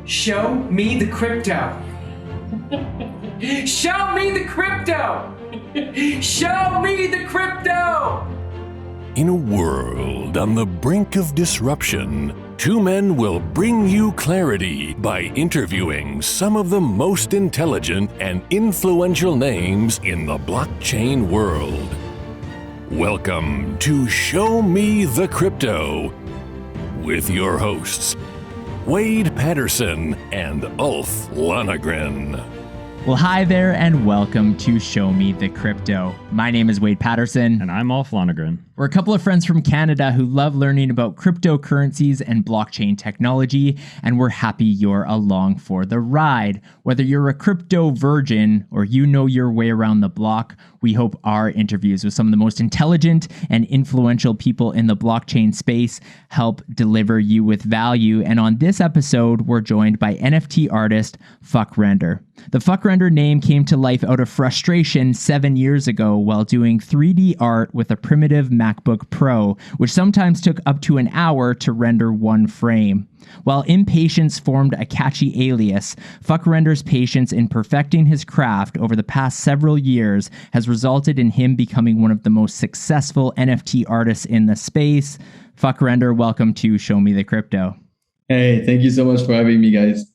Show me the crypto. Show me the crypto. Show me the crypto. In a world on the brink of disruption, two men will bring you clarity by interviewing some of the most intelligent and influential names in the blockchain world. Welcome to Show Me the Crypto with your hosts, Wade Patterson and Ulf Lonergan. Well, hi there and welcome to Show Me the Crypto. My name is Wade Patterson. And I'm Ulf Lonergan. We're a couple of friends from Canada who love learning about cryptocurrencies and blockchain technology, and we're happy you're along for the ride. Whether you're a crypto virgin or you know your way around the block, we hope our interviews with some of the most intelligent and influential people in the blockchain space help deliver you with value. And on this episode, we're joined by NFT artist FVCKRENDER. The FVCKRENDER name came to life out of frustration 7 years ago while doing 3D art with a primitive MacBook Pro, which sometimes took up to an hour to render one frame. While impatience formed a catchy alias, FVCKRENDER's patience in perfecting his craft over the past several years has resulted in him becoming one of the most successful NFT artists in the space. FVCKRENDER, welcome to Show Me the Crypto. Hey, thank you so much for having me, guys.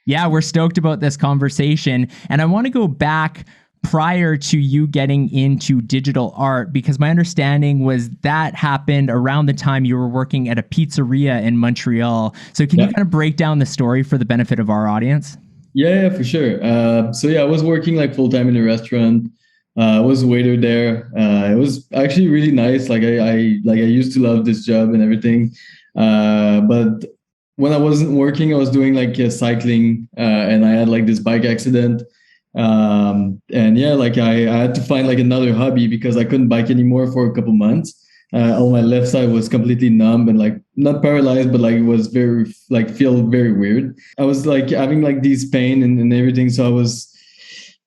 Yeah, we're stoked about this conversation. And I want to go back prior to you getting into digital art, because my understanding was that happened around the time you were working at a pizzeria in Montreal. So can you kind of break down the story for the benefit of our audience? Yeah, for sure. I was working like full-time in a restaurant. I was a waiter there. It was actually really nice. I used to love this job and everything. But when I wasn't working, I was doing cycling, and I had this bike accident. I had to find another hobby because I couldn't bike anymore for a couple months. All my left side was completely numb and not paralyzed, but it was very feel very weird. I was having these pain and everything. So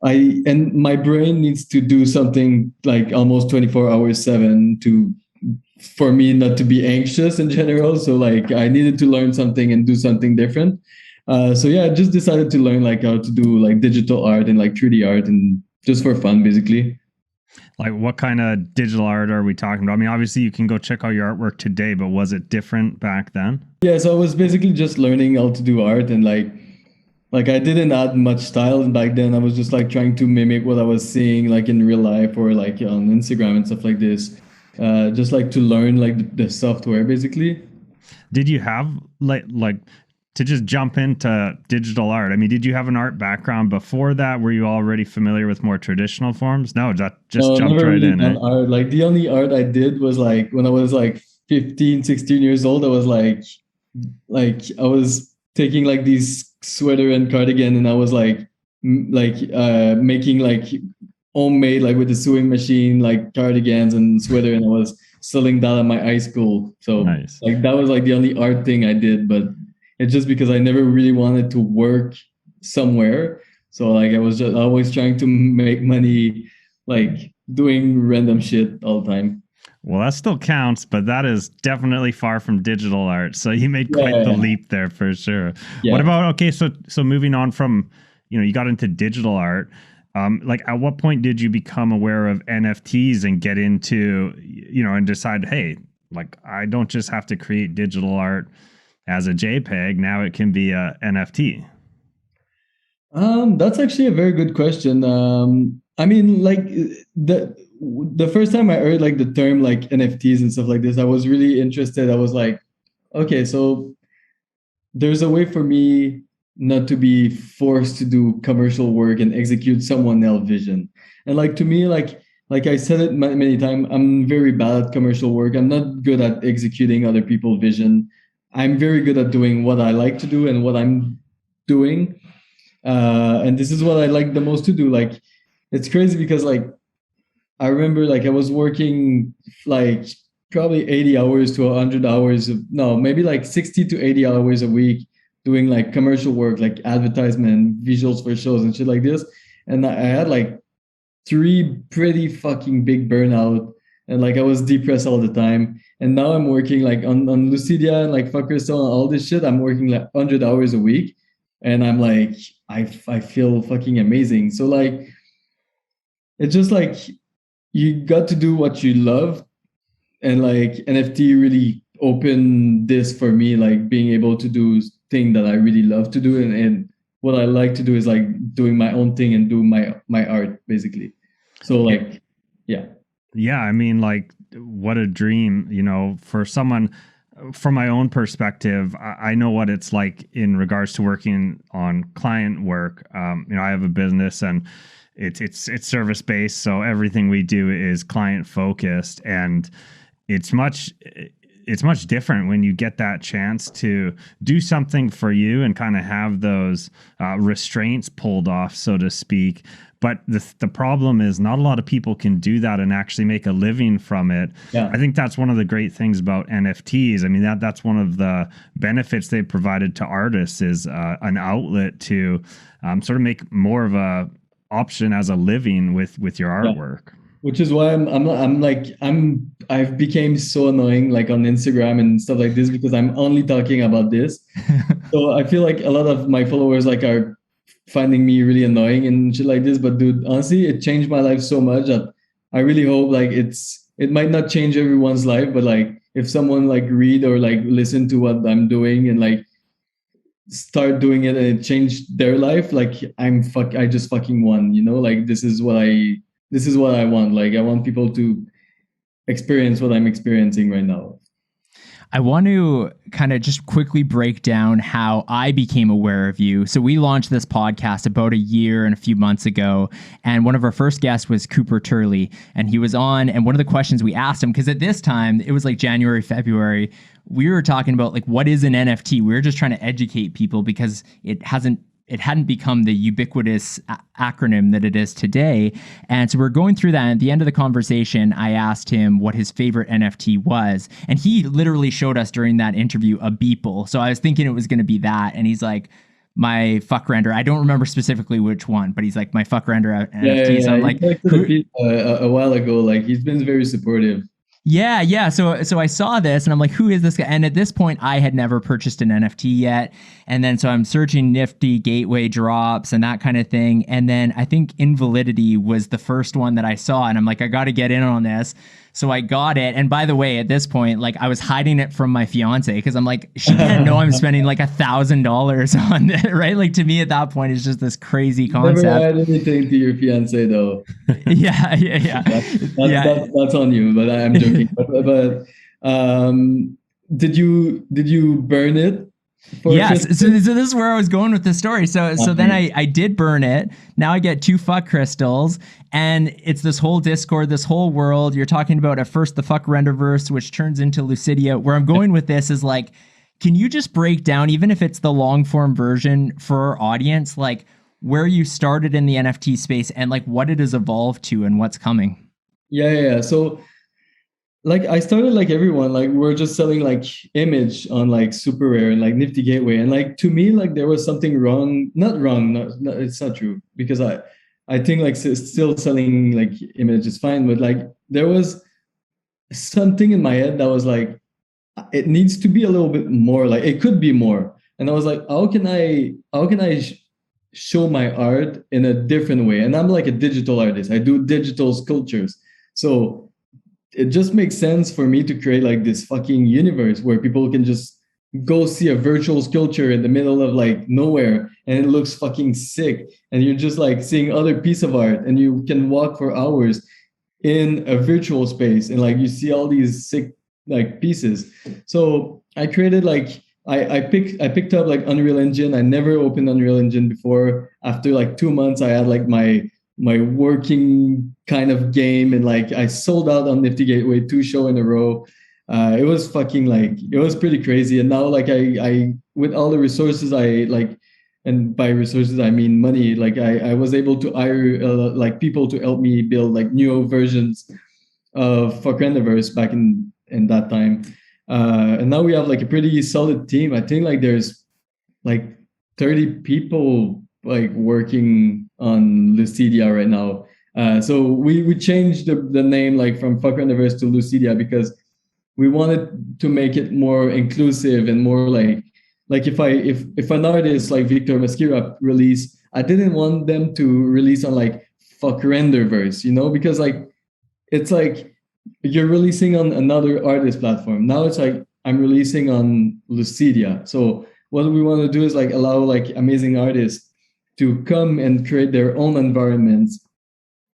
and my brain needs to do something almost 24 hours 7 for me not to be anxious in general. So I needed to learn something and do something different. I just decided to learn how to do digital art and 3D art, and just for fun, basically. What kind of digital art are we talking about? I mean, obviously you can go check out your artwork today, but was it different back then? Yeah, so I was basically just learning how to do art, and I didn't add much style back then. I was just trying to mimic what I was seeing in real life or on Instagram and stuff like this. Just to learn the software, basically. Did you have to just jump into digital art? I mean, did you have an art background before that? Were you already familiar with more traditional forms? No, that just jumped right in. Art. The only art I did was when I was 15, 16 years old. I was I was taking these sweater and cardigan, and I was making homemade with the sewing machine cardigans and sweater, and I was selling that at my high school. So nice. That was the only art thing I did, but it's just because I never really wanted to work somewhere. So I was just always trying to make money doing random shit all the time. Well, that still counts, but that is definitely far from digital art. So you made quite the leap there for sure. Yeah. What about, so moving on from, you got into digital art. At what point did you become aware of NFTs and get into, and decide, hey, I don't just have to create digital art as a JPEG. Now it can be a NFT. That's actually a very good question. I mean, the first time I heard the term NFTs and stuff like this, I was really interested. I was okay, so there's a way for me not to be forced to do commercial work and execute someone else's vision. And to me, I said it many times, I'm very bad at commercial work. I'm not good at executing other people's vision. I'm very good at doing what I like to do and what I'm doing. And this is what I like the most to do. It's crazy because I remember I was working probably 80 hours to 100 hours maybe 60 to 80 hours a week doing commercial work, advertisement, visuals for shows and shit like this. And I had 3 pretty fucking big burnout, and I was depressed all the time. And now I'm working on LVCIDIA and Fucker Stone and all this shit. I'm working 100 hours a week. and I'm like, I feel fucking amazing. So like, it's just like you got to do what you love, and like NFT really opened this for me, like being able to do thing that I really love to do, and what I like to do is like doing my own thing and do my art basically. So like, yeah. Yeah, I mean, like, what a dream, you know, for someone. From my own perspective, I know what it's like in regards to working on client work. You know, I have a business and it's service based, so everything we do is client focused, and it's much different when you get that chance to do something for you and kind of have those restraints pulled off, so to speak. But the problem is not a lot of people can do that and actually make a living from it. Yeah. I think that's one of the great things about NFTs. I mean, that's one of the benefits they've provided to artists is an outlet to sort of make more of a option as a living with your artwork. Which is why I've became so annoying like on Instagram and stuff like this, because I'm only talking about this. So I feel like a lot of my followers like are finding me really annoying and shit like this. But dude, honestly, it changed my life so much that I really hope like it might not change everyone's life, but like if someone like read or like listen to what I'm doing and like start doing it and it changed their life, like I just fucking won, you know? Like this is what I want. Like I want people to experience what I'm experiencing right now. I want to kind of just quickly break down how I became aware of you. So we launched this podcast about a year and a few months ago, and one of our first guests was Cooper Turley, and he was on, and one of the questions we asked him, because at this time, it was like January, February, we were talking about like, what is an NFT? We were just trying to educate people because it hadn't become the ubiquitous acronym that it is today. And so we're going through that. And at the end of the conversation, I asked him what his favorite NFT was. And he literally showed us during that interview a Beeple. So I was thinking it was going to be that. And he's like, my fuck render. I don't remember specifically which one, but he's like, my fuck render NFT. So I'm like, a while ago, like he's been very supportive. Yeah. So I saw this and I'm like, who is this guy? And at this point, I had never purchased an NFT yet. And then so I'm searching Nifty gateway drops and that kind of thing. And then I think Invalidity was the first one that I saw. And I'm like, I got to get in on this. So I got it. And by the way, at this point, like I was hiding it from my fiance because I'm like, she can't know I'm spending like $1,000 on it, right? Like to me at that point, it's just this crazy concept. Never add anything to your fiance though. Yeah. That's on you, but I'm joking. but did you burn it? Yes. So this is where I was going with the story. So then I did burn it. Now I get 2 fuck crystals, and it's this whole Discord, this whole world. You're talking about at first the fuck renderverse, which turns into LVCIDIA. Where I'm going with this is like, can you just break down, even if it's the long form version for our audience, like where you started in the NFT space and like what it has evolved to and what's coming? Yeah. So like I started like everyone, like we're just selling like image on like Super Rare and like Nifty Gateway, and like to me like there was something wrong. Not wrong, no, it's not true, because I think like still selling like image is fine, but like there was something in my head that was like it needs to be a little bit more, like it could be more. And I was like, how can I show my art in a different way? And I'm like a digital artist. I do digital sculptures, so it just makes sense for me to create like this fucking universe where people can just go see a virtual sculpture in the middle of like nowhere and it looks fucking sick. And you're just like seeing other piece of art and you can walk for hours in a virtual space and like you see all these sick like pieces. So I created like, I picked up like Unreal Engine. I never opened Unreal Engine before. After like 2 months, I had like my working kind of game, and like I sold out on Nifty Gateway 2 show in a row. It was fucking like, it was pretty crazy. And now like I with all the resources I like, and by resources I mean money, like I was able to hire like people to help me build like new versions of FVCKRENDERverse back in that time. And now we have like a pretty solid team. I think like there's like 30 people like working on LVCIDIA right now. So we changed the name like from FVCKRENDERverse to LVCIDIA because we wanted to make it more inclusive and more like like if an artist like Victor Masquera release, I didn't want them to release on like fuck Renderverse, you know, because like it's like you're releasing on another artist platform. Now it's like I'm releasing on Lucidia. So what we want to do is like allow like amazing artists to come and create their own environments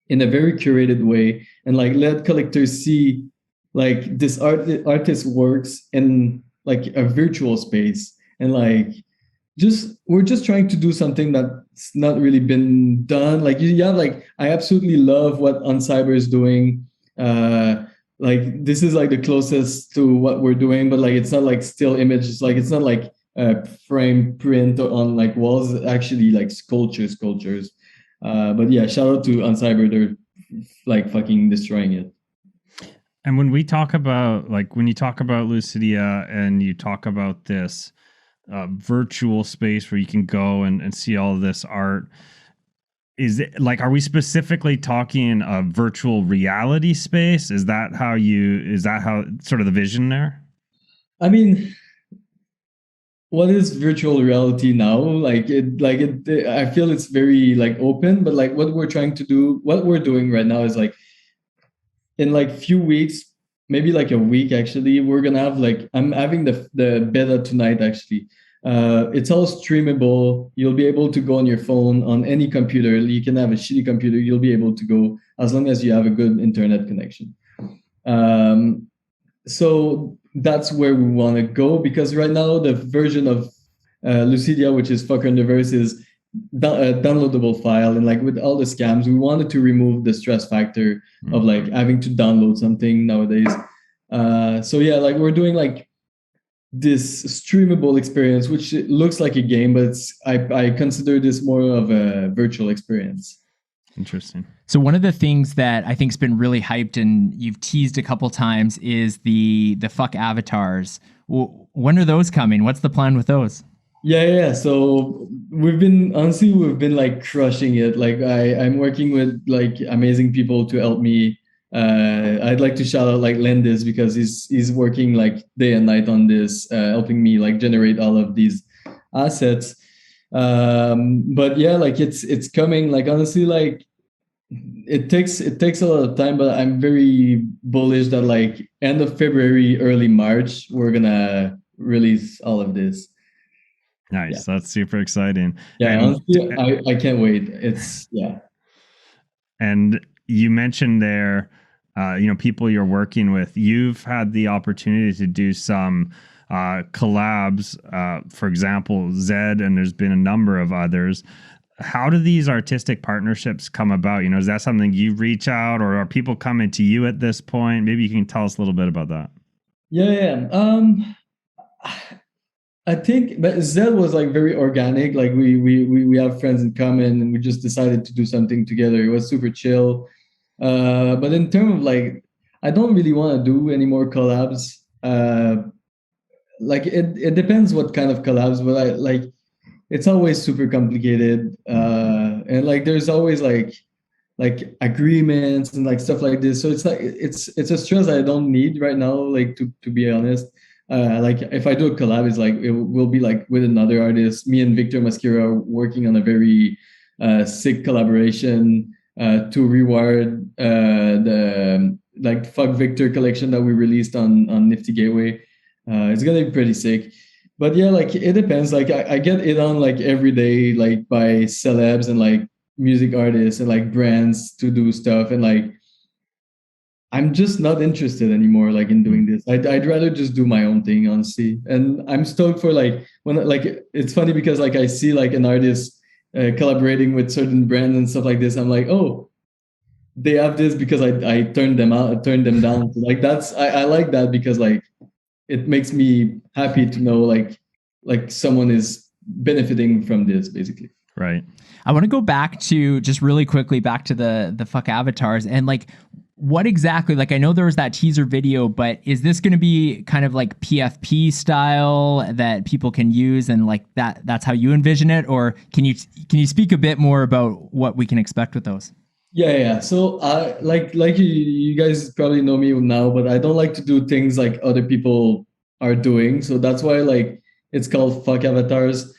in a very curated way, and like let collectors see like this artist works in like a virtual space. And like we're just trying to do something that's not really been done. Like yeah, like I absolutely love what Uncyber is doing. Like this is like the closest to what we're doing, but like it's not like still images, like it's not like frame print on like walls, actually like sculptures. But yeah, shout out to Uncyber, they're like fucking destroying it. And when we talk about when you talk about Lucidia and you talk about this virtual space where you can go and see all of this art, is it like, are we specifically talking a virtual reality space? Is that how sort of the vision there? I mean, what is virtual reality now? I feel it's very like open, but like what we're doing right now is like in like few weeks, maybe like a week actually, we're gonna have like, I'm having the beta tonight actually. It's all streamable. You'll be able to go on your phone, on any computer. You can have a shitty computer, you'll be able to go as long as you have a good internet connection. So that's where we want to go, because right now the version of Lucidia, which is Fucker in the Verse, is a downloadable file, and like with all the scams, we wanted to remove the stress factor of like having to download something nowadays. So yeah, like we're doing like this streamable experience, which looks like a game, but I consider this more of a virtual experience. Interesting. So one of the things that I think's been really hyped and you've teased a couple times is the fuck avatars. When are those coming? What's the plan with those? Yeah. So we've been like crushing it. Like I'm working with like amazing people to help me. I'd like to shout out like Lendis, because he's working like day and night on this, helping me like generate all of these assets. But yeah, like it's coming. Like honestly, like it takes a lot of time, but I'm very bullish that like end of February, early March, we're gonna release all of this. Nice. Yeah. That's super exciting. Yeah, honestly, I can't wait. And you mentioned there, people you're working with. You've had the opportunity to do some collabs, for example, Zed, and there's been a number of others. How do these artistic partnerships come about? Is that something you reach out, or are people coming to you at this point? Maybe you can tell us a little bit about that. Yeah. I think, but Zed was like very organic. Like we have friends in common, and we just decided to do something together. It was super chill. But in terms of like, I don't really want to do any more collabs. Like it depends what kind of collabs, but I like, it's always super complicated. And like there's always like agreements and like stuff like this. So it's like it's a stress I don't need right now, like to be honest. Like if I do a collab, it's like it will be like with another artist. Me and Victor Masquera are working on a very sick collaboration to reward the like Fuck Victor collection that we released on Nifty Gateway. It's gonna be pretty sick. But yeah, like it depends. Like I get it on like every day, like by celebs and like music artists and like brands to do stuff, and like I'm just not interested anymore like in doing this. I'd rather just do my own thing, honestly. And I'm stoked for like when like it's funny because like I see like an artist collaborating with certain brands and stuff like this. I'm like, oh, they have this because I turned them down. Like that's I like that, because like it makes me happy to know like someone is benefiting from this, basically. Right. I want to go back to just really quickly back to the fuck avatars, and like what exactly, like I know there was that teaser video, but is this going to be kind of like PFP style that people can use, and like that's how you envision it? Or can you speak a bit more about what we can expect with those? Yeah. So like you guys probably know me now, but I don't like to do things like other people are doing. So that's why like It's called Fuck Avatars.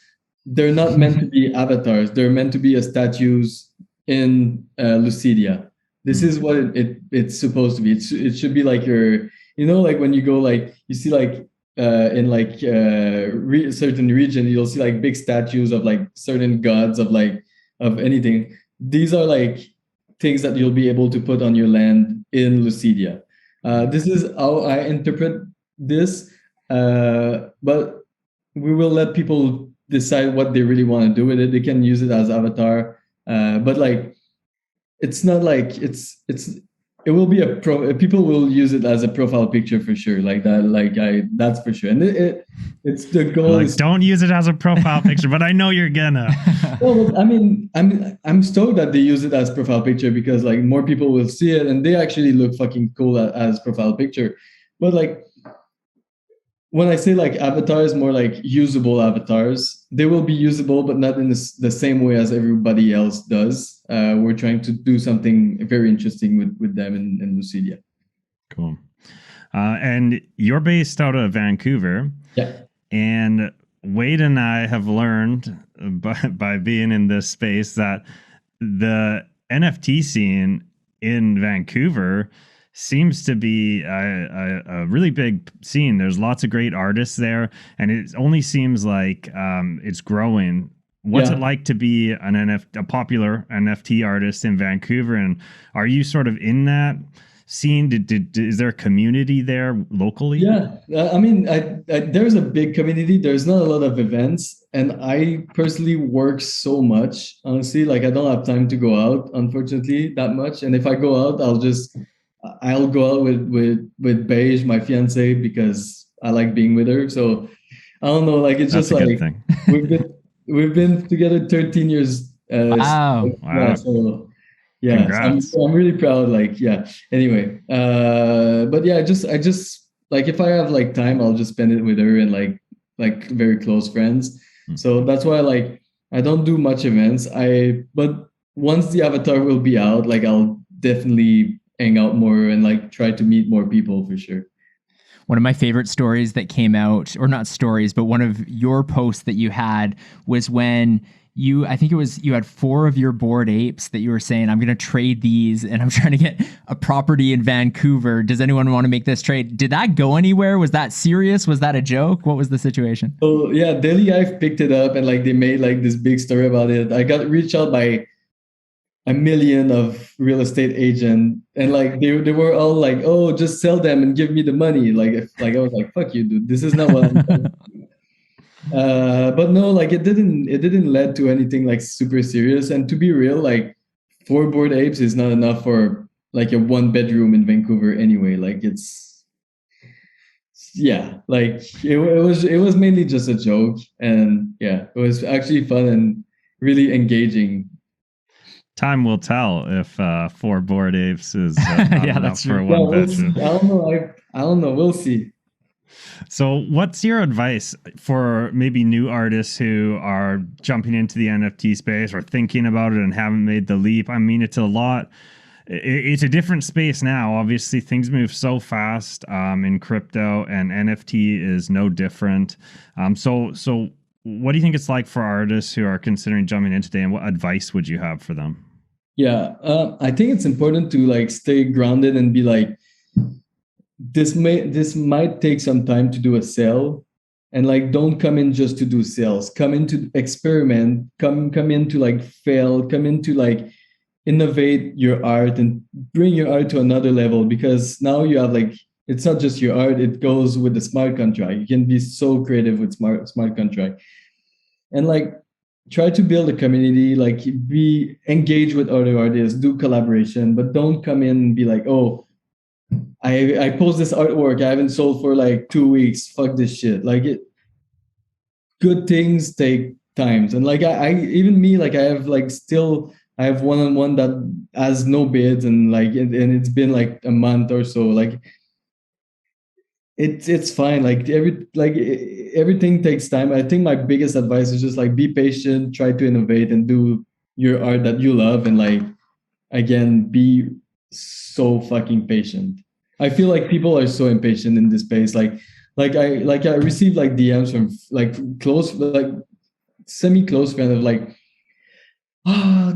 They're not meant to be avatars. They're meant to be statues in LVCIDIA. This is what it's supposed to be. It should be like your, like when you go, like you see like in like certain region, you'll see like big statues of like certain gods of anything. These are like things that you'll be able to put on your land in LVCIDIA. This is how I interpret this, but we will let people decide what they really want to do with it. They can use it as avatar, but like it's not like it will be people will use it as a profile picture for sure, like that, that's for sure. And it's the goal. Like, don't use it as a profile picture, but I know you're gonna. Well, I mean, I'm stoked that they use it as profile picture, because like more people will see it and they actually look fucking cool as profile picture. But like, when I say like avatars, more like usable avatars, they will be usable, but not in the same way as everybody else does. We're trying to do something very interesting with them in LVCIDIA. Cool. And you're based out of Vancouver. Yeah. And Wade and I have learned by being in this space that the NFT scene in Vancouver seems to be a really big scene. There's lots of great artists there, and it only seems like it's growing. What's it like to be a popular NFT artist in Vancouver, and are you sort of in that scene? Is there a community there locally? Yeah, I mean, there's a big community. There's not a lot of events, and I personally work so much. Honestly, like I don't have time to go out, unfortunately, that much. And if I go out, I'll go out with Beige, my fiance, because I like being with her. So I don't know, like it's That's just like thing. we've been together 13 years. Wow. Yeah, so yeah, so I'm really proud. Like, yeah. Anyway, but yeah, I just like, if I have like time, I'll just spend it with her and like very close friends. So that's why like I don't do much events. But once the avatar will be out, like I'll definitely hang out more and like try to meet more people for sure. One of my favorite stories that came out, or not stories, but one of your posts that you had was when I think it was you had 4 of your Bored Apes that you were saying, I'm going to trade these and I'm trying to get a property in Vancouver. Does anyone want to make this trade? Did that go anywhere? Was that serious? Was that a joke? What was the situation? So yeah, Daily I've picked it up and like they made like this big story about it. I got reached out by a million of real estate agent, and like they were all like, oh, just sell them and give me the money. Like I was like, fuck you, dude. This is not what I'm doing. But no, like it didn't lead to anything like super serious. And to be real, like 4 Bored Apes is not enough for like a 1-bedroom in Vancouver anyway. Like like it was mainly just a joke, and yeah, it was actually fun and really engaging. Time will tell if 4 Bored Apes is not enough for a 1-bedroom. I don't know. We'll see. So what's your advice for maybe new artists who are jumping into the NFT space or thinking about it and haven't made the leap? I mean, it's a different space now. Obviously, things move so fast in crypto, and NFT is no different. So what do you think it's like for artists who are considering jumping in today, and what advice would you have for them? Yeah, I think it's important to like stay grounded and be like, this might take some time to do a sale, and like don't come in just to do sales. Come in to experiment. Come in to like fail. Come in to like innovate your art and bring your art to another level, because now you have like, it's not just your art, it goes with the smart contract. You can be so creative with smart contract, and like try to build a community, like be engaged with other artists, do collaboration, but don't come in and be like, oh, I post this artwork, I haven't sold for like 2 weeks, fuck this shit. Like good things take times, and like I even me, like I have one-on-one that has no bids, and like and it's been like a month or so. Like it's fine. Like everything takes time. I think my biggest advice is just like be patient, try to innovate, and do your art that you love, and like again, be so fucking patient. I feel like people are so impatient in this space. Like I received like DMs from like close, like semi-close friend of like,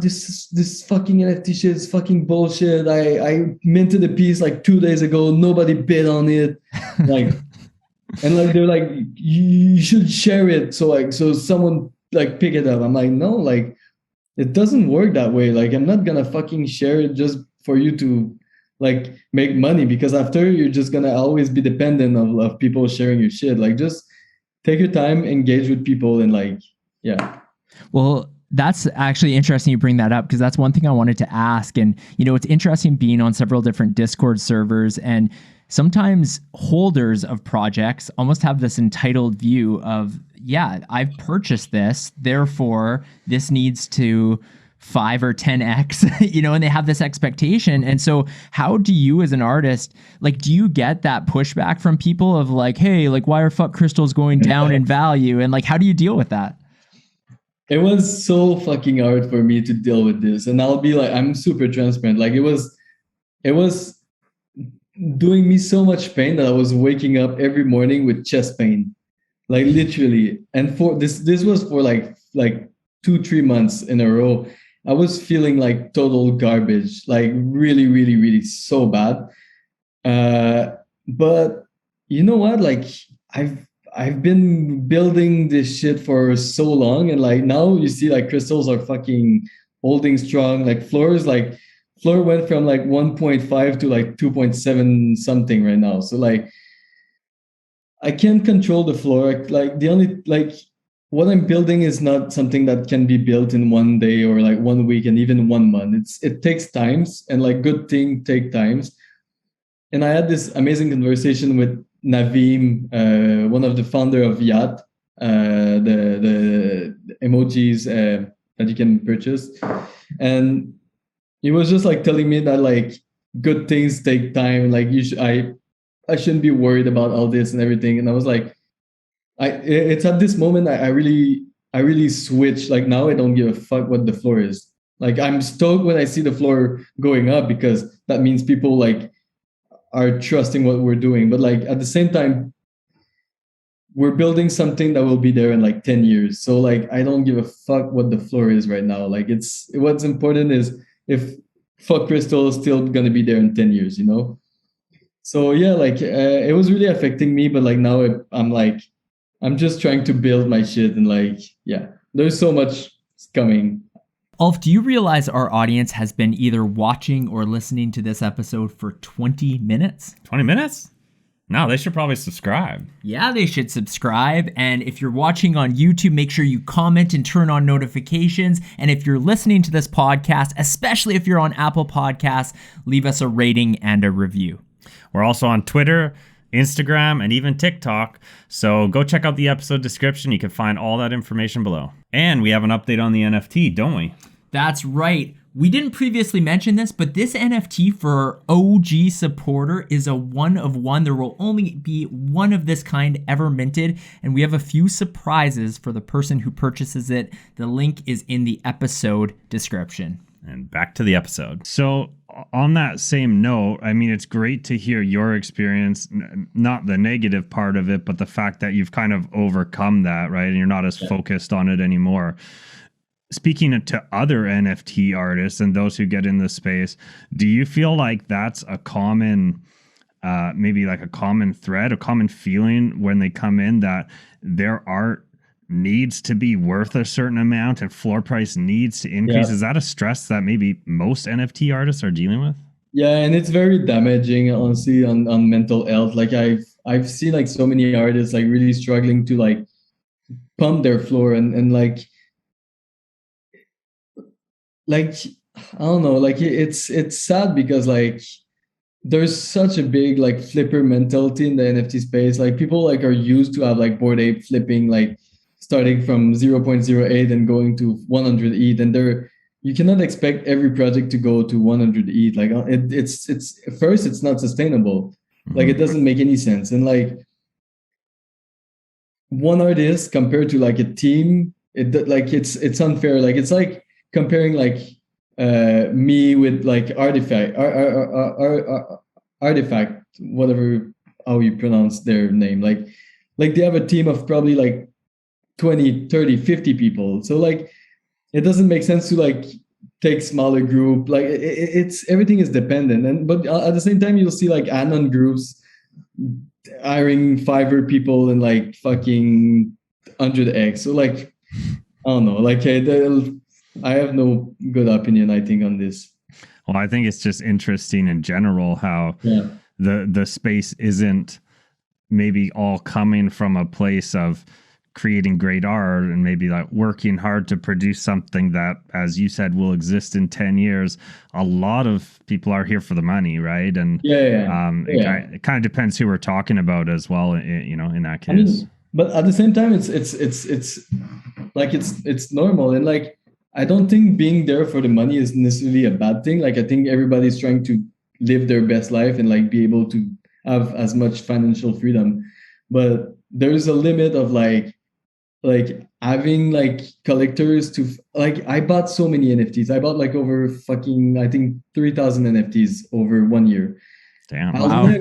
this fucking NFT shit is fucking bullshit. I minted a piece like 2 days ago. Nobody bid on it. Like, and like they're like, you should share it. So someone like pick it up. I'm like, no, like it doesn't work that way. Like I'm not gonna fucking share it just for you to like make money, because after you're just gonna always be dependent of people sharing your shit. Like just take your time, engage with people, and like, yeah. Well, that's actually interesting you bring that up, because that's one thing I wanted to ask. And, you know, it's interesting being on several different Discord servers, and sometimes holders of projects almost have this entitled view of, yeah, I've purchased this, therefore this needs to 5 or 10x, you know, and they have this expectation. And so how do you as an artist, like, do you get that pushback from people of like, hey, like, why are fuck crystals going down in value? And like, how do you deal with that? It was so fucking hard for me to deal with this. And I'll be like, I'm super transparent. Like it was doing me so much pain that I was waking up every morning with chest pain, like literally. And for this was for like 2-3 months in a row. I was feeling like total garbage, like really, really, really so bad. But you know what? Like I've been building this shit for so long, and like now you see like crystals are fucking holding strong. Like floor went from like 1.5 to like 2.7 something right now. So like I can't control the floor. Like the only like what I'm building is not something that can be built in one day or like 1 week and even 1 month. It takes times, and like good things take times. And I had this amazing conversation with Naveem, one of the founder of Yacht, the emojis that you can purchase. And he was just like telling me that like good things take time. Like I shouldn't be worried about all this and everything. And I was like, it's at this moment I really switch. Like now I don't give a fuck what the floor is. Like I'm stoked when I see the floor going up, because that means people like are trusting what we're doing. But like at the same time, we're building something that will be there in like 10 years. So like I don't give a fuck what the floor is right now. Like what's important is if fuck crystal is still gonna be there in 10 years, you know? So yeah, like it was really affecting me, but like now I'm just trying to build my shit, and like, yeah, there's so much coming. Ulf, do you realize our audience has been either watching or listening to this episode for 20 minutes? 20 minutes? No, they should probably subscribe. Yeah, they should subscribe. And if you're watching on YouTube, make sure you comment and turn on notifications. And if you're listening to this podcast, especially if you're on Apple Podcasts, leave us a rating and a review. We're also on Twitter, Instagram, and even TikTok. So go check out the episode description. You can find all that information below. And we have an update on the NFT, don't we? That's right. We didn't previously mention this, but this NFT for OG supporter is a one of one. There will only be one of this kind ever minted, and we have a few surprises for the person who purchases it. The link is in the episode description. And back to the episode. So on that same note, I mean, it's great to hear your experience, not the negative part of it, but the fact that you've kind of overcome that, right? And you're not as focused on it anymore. Speaking to other NFT artists and those who get in the space, do you feel like that's a common, maybe like a common thread, a common feeling when they come in, that their art needs to be worth a certain amount and floor price needs to increase? Is that a stress that maybe most NFT artists are dealing with? Yeah, and it's very damaging, honestly, on mental health. Like I've seen like so many artists like really struggling to like pump their floor, and like I don't know, like it's sad, because like there's such a big like flipper mentality in the NFT space. Like people like are used to have like Bored Ape flipping, like starting from 0.08 and going to 100 ETH, and you cannot expect every project to go to 100 ETH. Like it's first, it's not sustainable. Like it doesn't make any sense. And like one artist compared to like a team, it's unfair. Like it's like comparing like me with like artifact, whatever how you pronounce their name. Like they have a team of probably like 20, 30, 50 people. So like it doesn't make sense to like take smaller group. Like it's everything is dependent. And but at the same time, you'll see like anon groups hiring Fiverr people and like fucking 100x. So like I don't know. Like I have no good opinion, I think, on this. Well, I think it's just interesting in general how the space isn't maybe all coming from a place of creating great art and maybe like working hard to produce something that, as you said, will exist in 10 years. A lot of people are here for the money, right? And it kind of depends who we're talking about as well, you know, in that case. I mean, but at the same time, it's like it's normal. And like, I don't think being there for the money is necessarily a bad thing. Like, I think everybody's trying to live their best life and like be able to have as much financial freedom. But there's a limit of like having like collectors to like, I bought so many NFTs. I bought like over fucking, I think 3,000 NFTs over 1 year. Damn. Wow.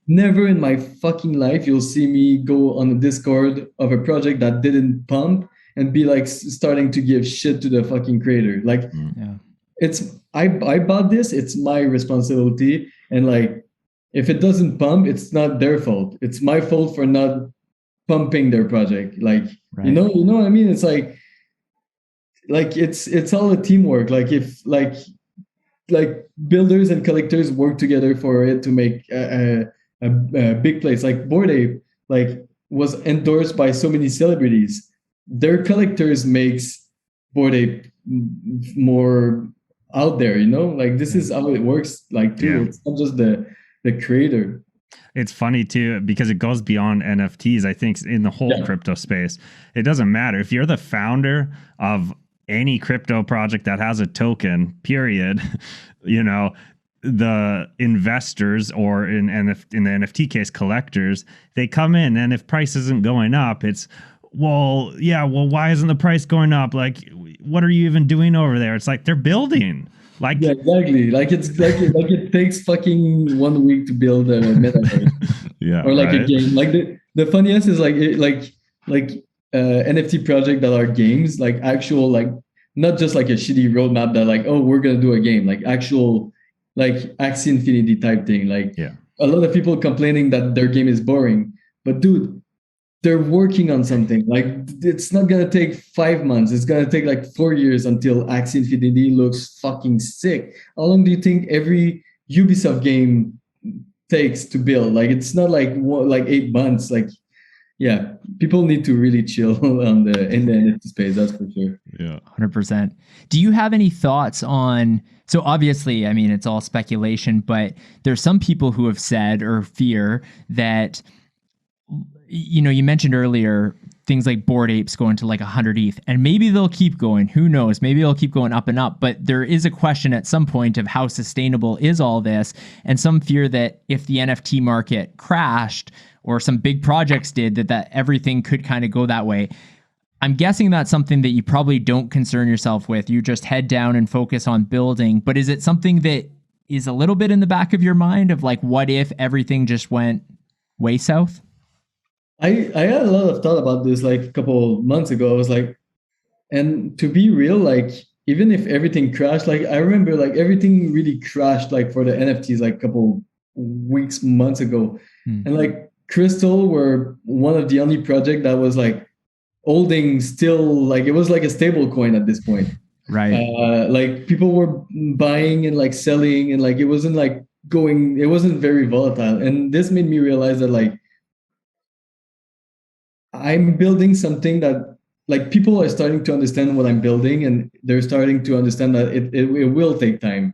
Never in my fucking life you'll see me go on a Discord of a project that didn't pump and be like starting to give shit to the fucking creator. Like, it's I bought this. It's my responsibility, and like, if it doesn't pump, it's not their fault. It's my fault for not pumping their project. Like, you know what I mean? It's like it's all a teamwork. Like if like builders and collectors work together for it to make a big place. Like Bored Ape, like was endorsed by so many celebrities. Their collectors makes Bored Ape more out there, you know? Like this is how it works, like too. It's not just the creator. It's funny too, because it goes beyond NFTs. I think in the whole crypto space, it doesn't matter. If you're the founder of any crypto project that has a token, period, you know, the investors, or in the NFT case, collectors, they come in, and if price isn't going up, it's, well, why isn't the price going up? Like, what are you even doing over there? It's like they're building. Like, exactly. Like it's like it takes fucking 1 week to build a metaverse. Or like a game. Like the funniest is like NFT project that are games, like actual, like not just like a shitty roadmap that like, oh, we're gonna do a game, like actual like Axie Infinity type thing. Like a lot of people complaining that their game is boring, but dude, they're working on something. Like it's not gonna take 5 months. It's gonna take like 4 years until Axie Infinity looks fucking sick. How long do you think every Ubisoft game takes to build? Like it's not like 8 months. Like people need to really chill in the NFT space. That's for sure. 100%. Do you have any thoughts on? So obviously, I mean, it's all speculation, but there's some people who have said or fear that, you know, you mentioned earlier things like Bored Apes going to like 100 ETH, and maybe they'll keep going. Who knows? Maybe they'll keep going up and up. But there is a question at some point of how sustainable is all this, and some fear that if the NFT market crashed or some big projects did, that everything could kind of go that way. I'm guessing that's something that you probably don't concern yourself with. You just head down and focus on building. But is it something that is a little bit in the back of your mind of like, what if everything just went way south? I had a lot of thought about this like a couple months ago. I was like, and to be real, like even if everything crashed, like I remember like everything really crashed like for the NFTs like a couple weeks, months ago. And like Crystal were one of the only project that was like holding still, like it was like a stable coin at this point. Like people were buying and like selling, and like it wasn't like going, it wasn't very volatile. And this made me realize that like I'm building something that like people are starting to understand what I'm building, and they're starting to understand that it will take time.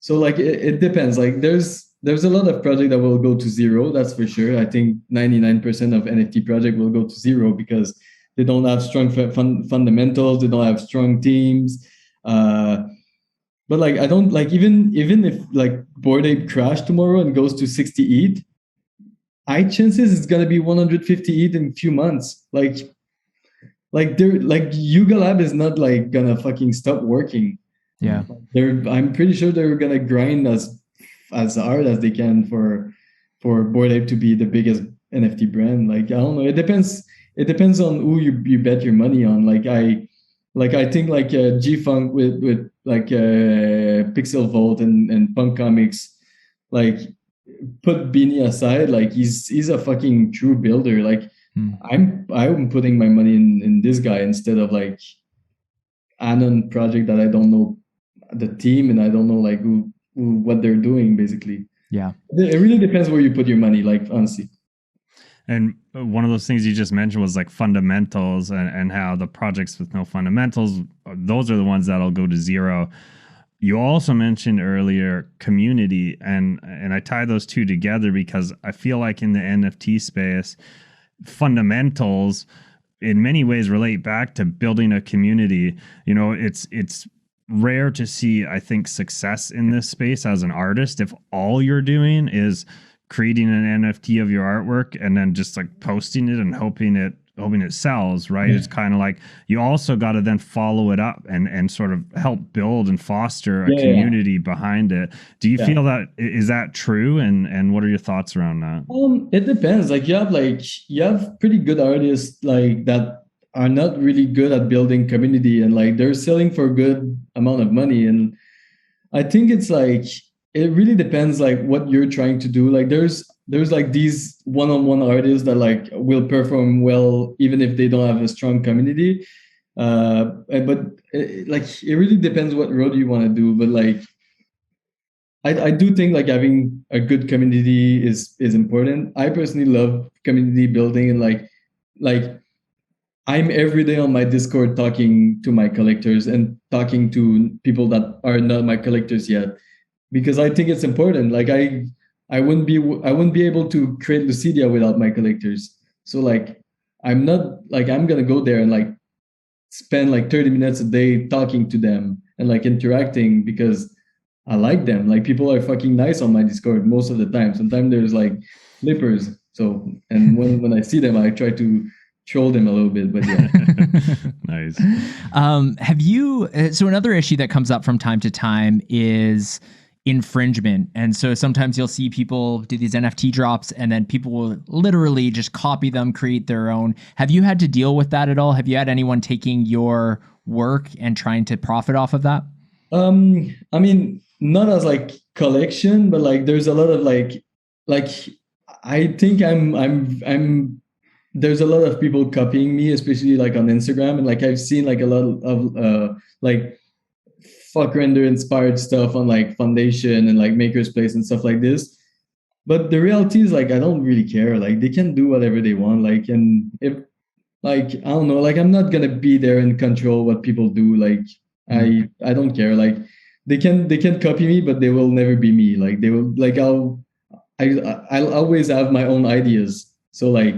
So like it depends. Like there's a lot of projects that will go to zero, that's for sure. I think 99% of NFT project will go to zero because they don't have strong fundamentals, they don't have strong teams. But like I don't like, even if like Bored Ape crash tomorrow and goes to 60 ETH, high chances it's gonna be 150 ETH in a few months. Like they're like Yuga Lab is not like gonna fucking stop working. I'm pretty sure they're gonna grind as hard as they can for for Bored Ape to be the biggest NFT brand. Like, I don't know. It depends. It depends on who you bet your money on. I think like G-Funk with like Pixel Vault and Punk Comics, like put Beanie aside, like he's a fucking true builder. Like I'm putting my money in this guy instead of like Anon project that I don't know the team and I don't know like who what they're doing basically. Yeah. It really depends where you put your money, like honestly. And one of those things you just mentioned was like fundamentals and how the projects with no fundamentals, those are the ones that'll go to zero. You also mentioned earlier community, and I tie those two together because I feel like in the NFT space, fundamentals in many ways relate back to building a community. You know, it's rare to see, I think, success in this space as an artist if all you're doing is creating an NFT of your artwork and then just like posting it and hoping it sells, right? Yeah. It's kind of like you also got to then follow it up and sort of help build and foster a community behind it. Do you feel that is that true? And what are your thoughts around that? It depends. Like you have pretty good artists like that are not really good at building community and like they're selling for a good amount of money. And I think it's like it really depends like what you're trying to do. Like there's like these one-on-one artists that like will perform well even if they don't have a strong community. But like it really depends what road you want to do. But like I do think like having a good community is important. I personally love community building and like I'm every day on my Discord talking to my collectors and talking to people that are not my collectors yet. Because I think it's important. Like I wouldn't be able to create LVCIDIA without my collectors. So like I'm gonna go there and like spend like 30 minutes a day talking to them and like interacting because I like them. Like people are fucking nice on my Discord most of the time. Sometimes there's like flippers. So and when I see them, I try to troll them a little bit, but yeah. Nice. Have you? So another issue that comes up from time to time is infringement. And so sometimes you'll see people do these NFT drops and then people will literally just copy them, create their own. Have you had to deal with that at all? Have you had anyone taking your work and trying to profit off of that? I mean, not as like collection, but like there's a lot of like I think I'm there's a lot of people copying me, especially like on Instagram, and like I've seen like a lot of like fuck render inspired stuff on like Foundation and like Makerspace and stuff like this. But the reality is like I don't really care. Like they can do whatever they want. Like and if like I don't know, like I'm not gonna be there and control what people do. Like I don't care. Like they can copy me, but they will never be me. Like they will like I'll always have my own ideas. So like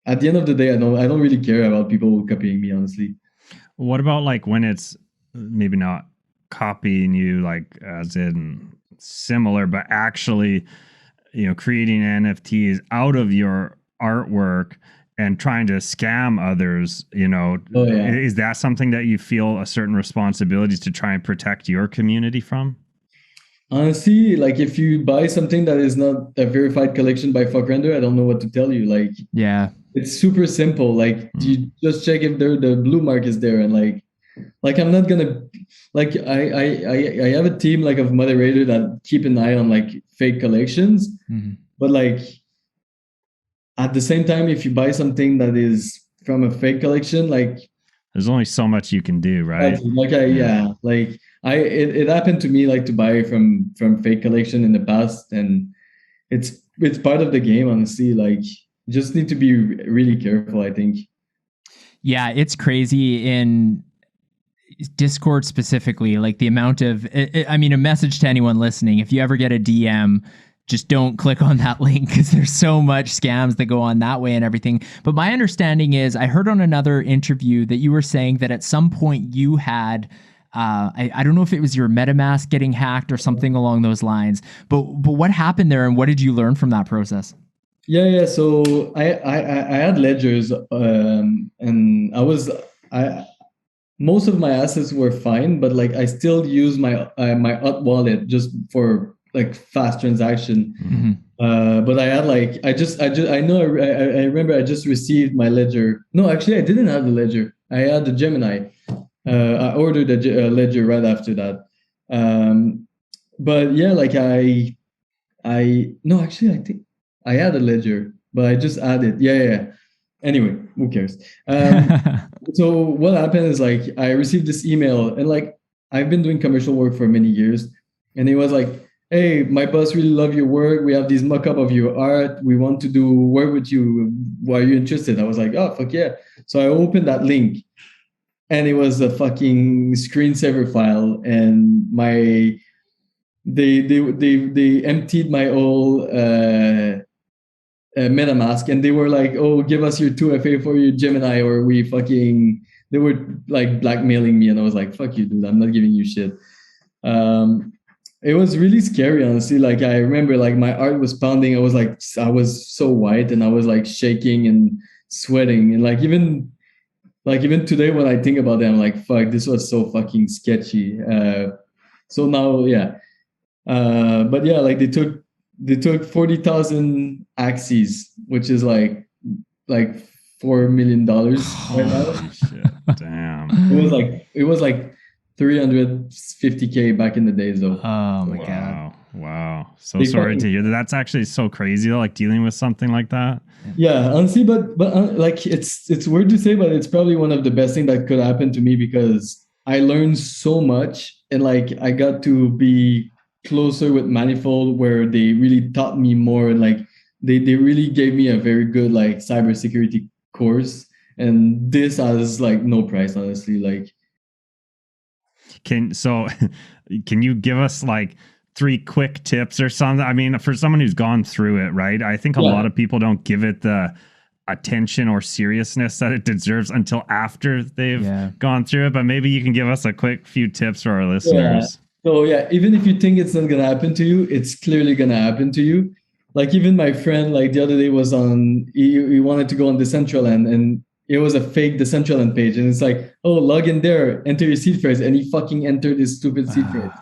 at the end of the day, I don't really care about people copying me, honestly. What about like when it's maybe not copying you like as in similar, but actually, you know, creating NFTs out of your artwork and trying to scam others, you know? Is that something that you feel a certain responsibility to try and protect your community from? Honestly, like if you buy something that is not a verified collection by FVCKRENDER, I don't know what to tell you. Like, it's super simple. Like, you just check if the blue mark is there, and like I'm not gonna like I have a team like of moderator that keep an eye on like fake collections, but like at the same time, if you buy something that is from a fake collection, like there's only so much you can do, right? Like it happened to me like to buy from fake collection in the past, and it's part of the game, honestly. Like you just need to be really careful, I think. Yeah, it's crazy in Discord specifically, like the amount of I mean, a message to anyone listening, if you ever get a DM, just don't click on that link because there's so much scams that go on that way and everything. But my understanding is I heard on another interview that you were saying that at some point you had I don't know if it was your MetaMask getting hacked or something along those lines, but what happened there and what did you learn from that process? Yeah. So I had ledgers, and most of my assets were fine, but like I still use my hot wallet just for like fast transaction. But I had like I know I remember I just received my ledger. No, actually I didn't have the ledger. I had the Gemini. I ordered a ledger right after that. But yeah, like I no, actually I think I had a ledger, but I just added. Yeah. Anyway, who cares? So what happened is like I received this email, and like I've been doing commercial work for many years, and it was like, hey, my boss really love your work. We have this mock-up of your art. We want to do work with you. Are you interested? I was like, oh, fuck yeah. So I opened that link, and it was a fucking screensaver file, and they emptied my whole MetaMask, and they were like, oh, give us your 2FA for your Gemini, or they were like blackmailing me, and I was like, fuck you, dude, I'm not giving you shit. It was really scary, honestly. Like I remember like my art was pounding. I was so white, and I was like shaking and sweating, and like even today when I think about it, I'm like, fuck, this was so fucking sketchy. So now, yeah. But yeah, like they took 40,000 axes, which is like $4 million right now. Shit, damn. It was like 350K back in the days, though. Oh my god! Wow. So sorry to hear that. That's actually so crazy, like dealing with something like that. Yeah, honestly, but like it's weird to say, but it's probably one of the best things that could happen to me, because I learned so much, and like I got to be closer with Manifold, where they really taught me more, and like they really gave me a very good like cybersecurity course, and this has like no price, honestly. Like can you give us like 3 quick tips or something? I mean, for someone who's gone through it, right? I think a lot of people don't give it the attention or seriousness that it deserves until after they've gone through it. But maybe you can give us a quick few tips for our listeners. So yeah, even if you think it's not gonna happen to you, it's clearly gonna happen to you. Like even my friend, like the other day was he wanted to go on Decentraland, and it was a fake Decentraland page, and it's like, oh, log in there, enter your seed phrase, and he fucking entered his stupid seed phrase.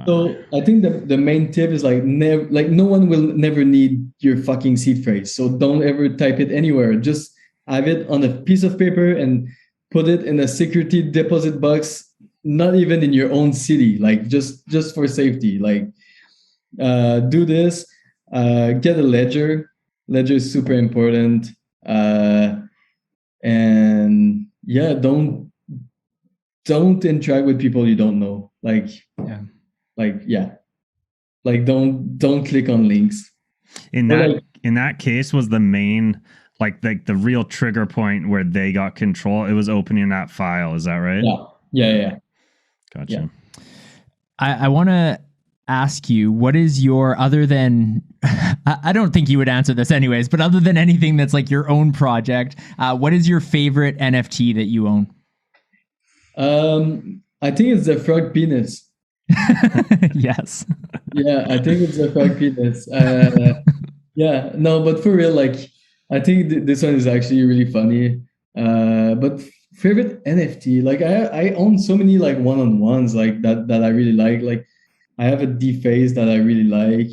So I think the main tip is like no one will never need your fucking seed phrase. So don't ever type it anywhere. Just have it on a piece of paper and put it in a security deposit box. Not even in your own city, like just for safety. Like do this. Get a ledger. Ledger is super important. And yeah, don't interact with people you don't know. Like don't click on links. In that case, was the main like the real trigger point where they got control? It was opening that file. Is that right? Yeah. Gotcha. Yeah. I want to ask you, what is your, other than, I don't think you would answer this anyways, but other than anything that's like your own project, what is your favorite NFT that you own? I think it's the frog penis. Yes. Yeah, I think it's the frog penis. Yeah, no, but for real, like, I think this one is actually really funny. But favorite NFT, like I own so many like one-on-ones like that I really like. Like I have a D-Phase that I really like.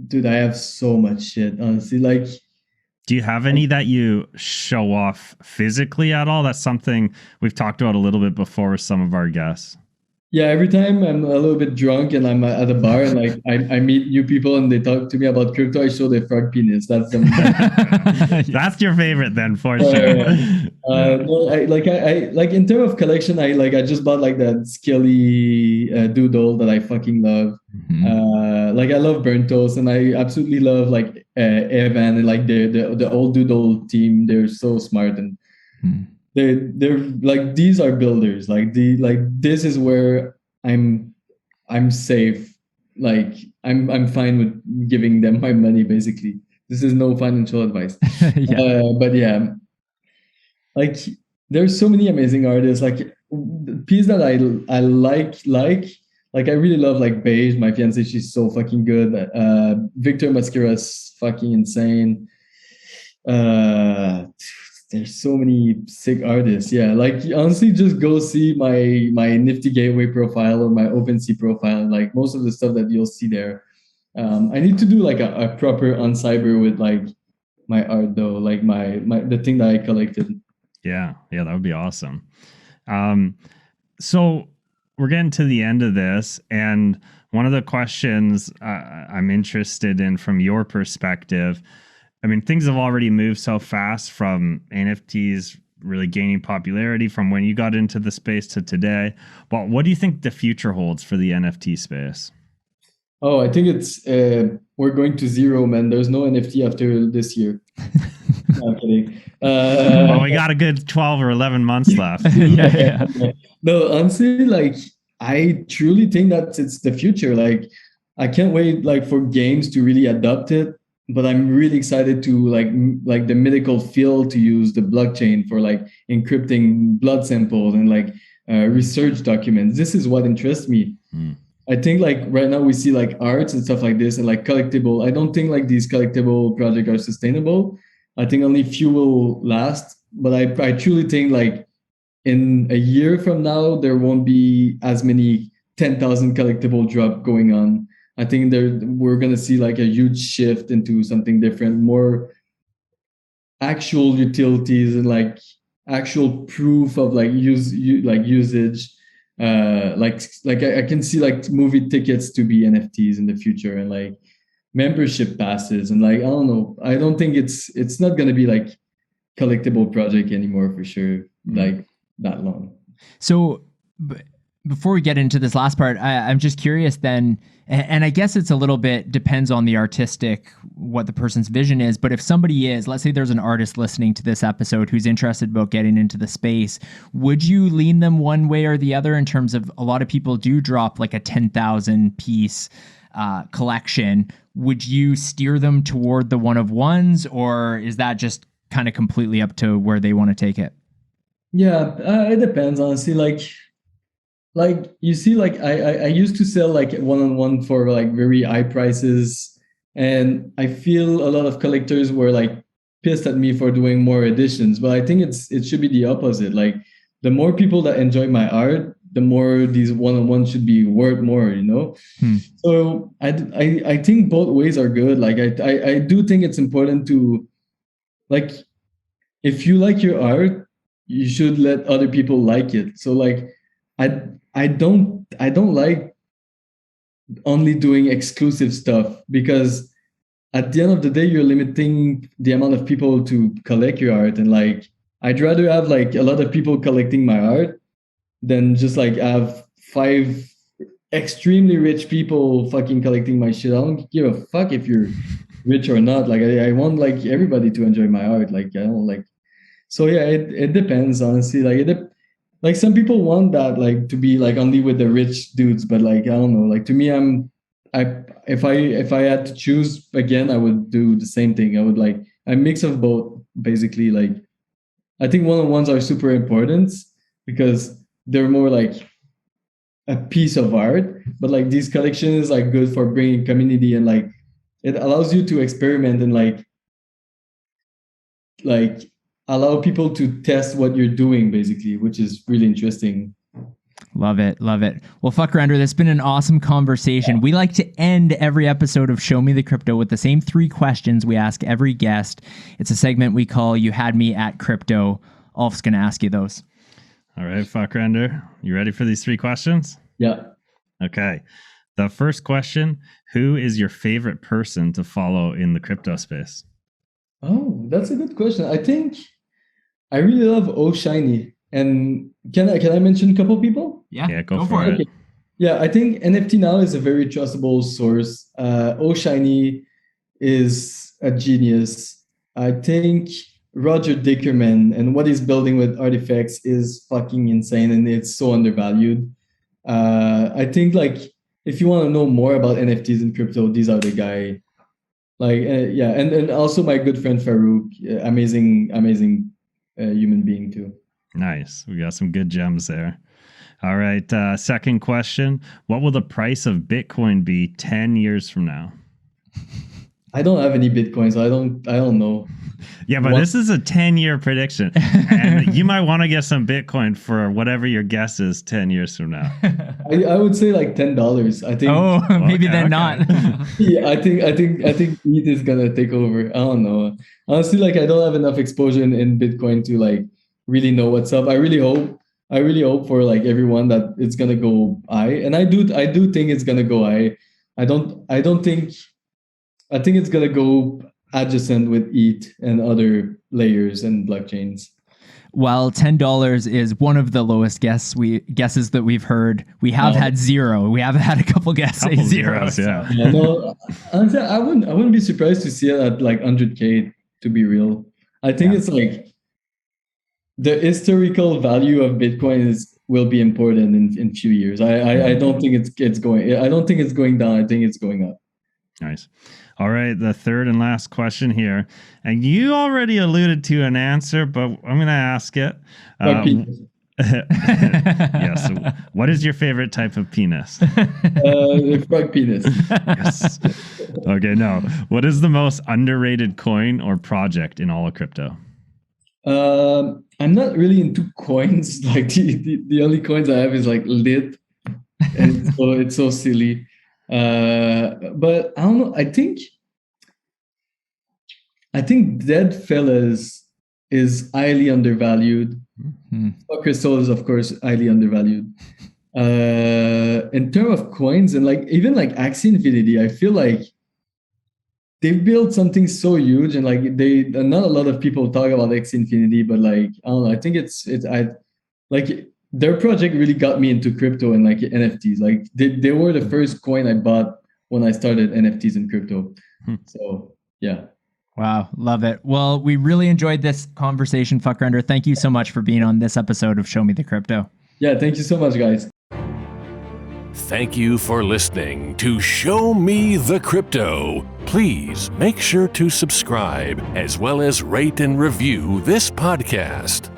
Dude, I have so much shit, honestly. Like, do you have any that you show off physically at all? That's something we've talked about a little bit before with some of our guests. Yeah, every time I'm a little bit drunk and I'm at a bar and like I meet new people and they talk to me about crypto, I show their frog penis. That's that's your favorite then, for sure. No, I in terms of collection, I just bought like that Skelly doodle that I fucking love. Mm-hmm. Like I love Burnt Toast, and I absolutely love like Evan and like the old doodle team. They're so smart, and they're like, these are builders. Like this is where I'm safe. Like I'm fine with giving them my money. Basically, this is no financial advice. But yeah, like there's so many amazing artists. Like the piece that I like I really love like Beige, my fiance. She's so fucking good. Victor Mascara's fucking insane. there's so many sick artists. Yeah, like honestly, just go see my Nifty Gateway profile or my OpenSea profile. Like most of the stuff that you'll see there. I need to do like a proper on cyber with like my art though, like my the thing that I collected. Yeah, that would be awesome. So we're getting to the end of this, and one of the questions I'm interested in from your perspective, I mean, things have already moved so fast from NFTs really gaining popularity from when you got into the space to today. But what do you think the future holds for the NFT space? Oh, I think it's we're going to zero, man. There's no NFT after this year. No, I'm kidding. Well, we got a good 12 or 11 months left. Yeah. No, honestly, like I truly think that it's the future. Like I can't wait like for games to really adopt it. But I'm really excited to like the medical field to use the blockchain for like encrypting blood samples and like research documents. This is what interests me. I think like right now we see like arts and stuff like this and like collectible. I don't think like these collectible projects are sustainable. I think only few will last. But I truly think like in a year from now, there won't be as many 10,000 collectible drop going on. I think we're going to see like a huge shift into something different, more actual utilities and like actual proof of like usage. I can see like movie tickets to be NFTs in the future and like membership passes and like I don't know. I don't think it's not going to be like collectible project anymore for sure, like that long. So before we get into this last part, I'm just curious then, and I guess it's a little bit depends on the artistic, what the person's vision is, but if somebody is, let's say there's an artist listening to this episode who's interested about getting into the space, would you lean them one way or the other in terms of a lot of people do drop like a 10,000 piece collection? Would you steer them toward the one of ones, or is that just kind of completely up to where they want to take it? Yeah, it depends, honestly. Like you see, like I used to sell like one-on-one for like very high prices, and I feel a lot of collectors were like pissed at me for doing more editions. But I think it should be the opposite. Like the more people that enjoy my art, the more these one-on-ones should be worth more, you know? So I think both ways are good. Like I do think it's important to like if you like your art, you should let other people like it. So like I don't like only doing exclusive stuff because at the end of the day you're limiting the amount of people to collect your art, and like I'd rather have like a lot of people collecting my art than just like have 5 extremely rich people fucking collecting my shit. I don't give a fuck if you're rich or not. Like I want like everybody to enjoy my art. Like I don't like. So yeah, it depends honestly. Like some people want that like to be like only with the rich dudes, but like I don't know. Like to me, if I had to choose again, I would do the same thing. I would like a mix of both basically. Like I think one-on-ones are super important because they're more like a piece of art, but like these collections are good for bringing community and like it allows you to experiment and like allow people to test what you're doing basically, which is really interesting. Love it. Love it. Well, fuck Render, this has been an awesome conversation. We like to end every episode of Show Me the Crypto with the same 3 questions we ask every guest. It's a segment we call You Had Me at Crypto. Ulf's going to ask you those. All right, fuck Render. You ready for these 3 questions? Yeah. Okay. The first question, who is your favorite person to follow in the crypto space? Oh, that's a good question. I think I really love O'Shiny. And can I mention a couple people? Yeah, go for it. Okay. Yeah, I think NFT Now is a very trustable source. O'Shiny is a genius. I think Roger Dickerman and what he's building with artifacts is fucking insane, and it's so undervalued. I think like if you want to know more about NFTs and crypto, these are the guy. Like yeah, and also my good friend Farouk, amazing human being too. Nice. We got some good gems there. All right. Second question. What will the price of Bitcoin be 10 years from now? I don't have any Bitcoin, so I don't know. Yeah, but this is a 10-year prediction. And you might want to get some Bitcoin for whatever your guess is 10 years from now. I would say like $10. I think. Oh, maybe then not. Yeah, I think ETH is gonna take over. I don't know. Honestly, like I don't have enough exposure in Bitcoin to like really know what's up. I really hope for like everyone that it's gonna go high, and I do think it's gonna go high. I think it's gonna go adjacent with ETH and other layers and blockchains. While $10 is one of the lowest guesses that we've heard, we have had zero. We have had a couple guesses say zero. Yeah. Yeah, no, honestly, I wouldn't be surprised to see it at like 100K. To be real, I think it's like the historical value of Bitcoin will be important in few years. I don't think it's going. I don't think it's going down. I think it's going up. Nice. All right, the third and last question here, and you already alluded to an answer, but I'm going to ask it. Yes. What is your favorite type of penis? Frog penis. Yes. Okay. No. What is the most underrated coin or project in all of crypto? I'm not really into coins. Like the only coins I have is like lit, and so it's so silly. But I don't know. I think Dead Fellas is highly undervalued. Crystal is of course highly undervalued. In terms of coins and like even like Axie Infinity, I feel like they've built something so huge, and like not a lot of people talk about Axie Infinity, but like I don't know. I think I like their project really got me into crypto and like NFTs. Like they were the first coin I bought when I started NFTs in crypto. So yeah. Wow, love it. Well, we really enjoyed this conversation, FVCKRENDER. Thank you so much for being on this episode of Show Me the Crypto. Yeah, thank you so much, guys. Thank you for listening to Show Me the Crypto. Please make sure to subscribe as well as rate and review this podcast.